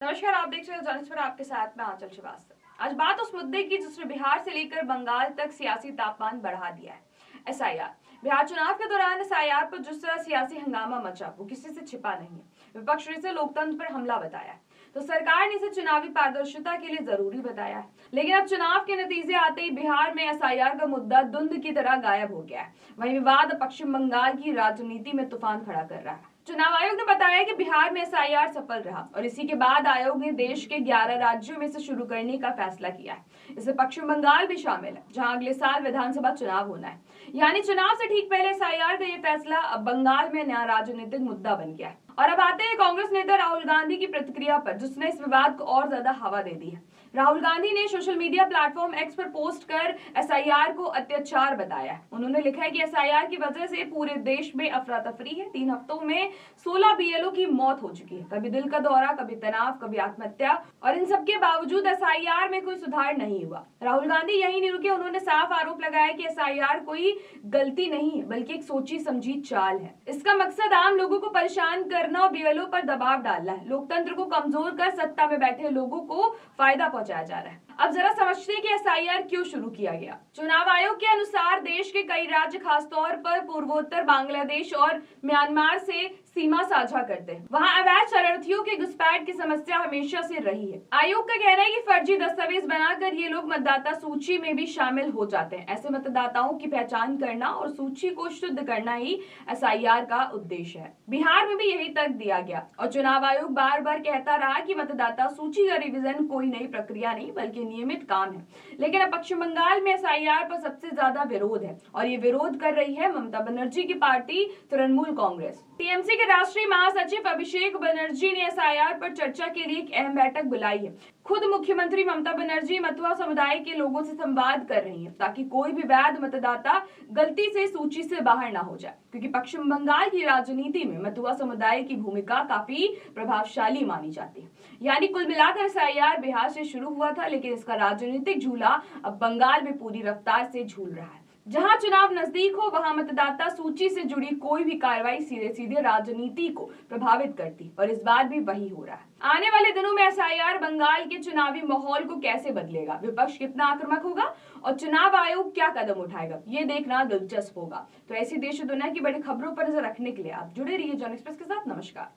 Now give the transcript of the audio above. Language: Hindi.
नमस्कार, आप देख रहे हैं जर्नलिस्ट पर आपके साथ में आंचल श्रीवास्तव। आज बात उस मुद्दे की जिसने बिहार से लेकर बंगाल तक सियासी तापमान बढ़ा दिया है। एसआईआर। बिहार चुनाव के दौरान एसआईआर पर जिस तरह सियासी हंगामा मचा वो किसी से छिपा नहीं है। विपक्ष ने इसे लोकतंत्र पर हमला बताया है तो सरकार ने इसे चुनावी पारदर्शिता के लिए जरूरी बताया है। लेकिन अब चुनाव के नतीजे आते ही बिहार में एसआईआर का मुद्दा धुंध की तरह गायब हो गया है। वहीं विवाद पश्चिम बंगाल की राजनीति में तूफान खड़ा कर रहा है। चुनाव आयोग ने बताया कि बिहार में एसआईआर सफल रहा और इसी के बाद आयोग ने देश के 11 राज्यों में से शुरू करने का फैसला किया है। इसमें पश्चिम बंगाल भी शामिल है जहां अगले साल विधानसभा चुनाव होना है। यानी चुनाव से ठीक पहले एसआईआर का ये फैसला अब बंगाल में नया राजनीतिक मुद्दा बन गया है। और अब आते हैं कांग्रेस नेता राहुल गांधी की प्रतिक्रिया पर, जिसने इस विवाद को और ज्यादा हवा दे दी है। राहुल गांधी ने सोशल मीडिया प्लेटफॉर्म एक्स पर पोस्ट कर एसआईआर को अत्याचार बताया है। उन्होंने लिखा है कि एसआईआर की वजह से पूरे देश में अफरा तफरी है। 3 हफ्तों में 16 बीएलओ की मौत हो चुकी है, कभी दिल का दौरा, कभी तनाव, कभी आत्महत्या, और इन सबके बावजूद एसआईआर में कोई सुधार नहीं हुआ। राहुल गांधी यही नहीं रुके, उन्होंने साफ आरोप लगाया कि एसआईआर कोई गलती नहीं है बल्कि एक सोची समझी चाल है। इसका मकसद आम लोगों को परेशान करना और बीएलओ पर दबाव डालना है। लोकतंत्र को कमजोर कर सत्ता में बैठे लोगों को फायदा पहुंचाया जा रहा है। अब जरा समझते हैं कि एसआईआर क्यों शुरू किया गया। चुनाव आयोग के अनुसार देश के कई राज्य, खासतौर पर पूर्वोत्तर बांग्लादेश और म्यांमार से सीमा साझा करते हैं। वहां अवैध शरणार्थियों के घुसपैठ की समस्या हमेशा से रही है। आयोग का कहना है कि फर्जी दस्तावेज बनाकर ये लोग मतदाता सूची में भी शामिल हो जाते हैं। ऐसे मतदाताओं की पहचान करना और सूची को शुद्ध करना ही एसआईआर का उद्देश्य है। बिहार में भी यही तर्क दिया गया और चुनाव आयोग बार बार कहता रहा कि मतदाता सूची का रिवीजन कोई नई प्रक्रिया नहीं बल्कि नियमित काम है। लेकिन अब पश्चिम बंगाल में एसआईआर पर सबसे ज्यादा विरोध है और ये विरोध कर रही है ममता बनर्जी की पार्टी तृणमूल कांग्रेस। टीएमसी के राष्ट्रीय महासचिव अभिषेक बनर्जी ने एसआईआर पर चर्चा के लिए एक अहम बैठक बुलाई है। खुद मुख्यमंत्री ममता बनर्जी मथुरा समुदाय के लोगों से संवाद कर रही हैं ताकि कोई भी वैध मतदाता गलती से सूची से बाहर ना हो जाए, क्योंकि पश्चिम बंगाल की राजनीति में मथुरा समुदाय की भूमिका काफी प्रभावशाली मानी जाती है। यानी कुल मिलाकर एसआईआर बिहार से शुरू हुआ था, लेकिन इसका राजनीतिक झूला अब बंगाल में पूरी रफ्तार से झूल रहा है। जहां चुनाव नजदीक हो वहां मतदाता सूची से जुड़ी कोई भी कार्रवाई सीधे सीधे राजनीति को प्रभावित करती, और इस बार भी वही हो रहा है। आने वाले दिनों में एसआईआर बंगाल के चुनावी माहौल को कैसे बदलेगा, विपक्ष कितना आक्रामक होगा और चुनाव आयोग क्या कदम उठाएगा, ये देखना दिलचस्प होगा। तो ऐसी देश और दुनिया की बड़ी खबरों पर नजर रखने के लिए आप जुड़े रहिए जर्नलिस्ट एक्सप्रेस के साथ। नमस्कार।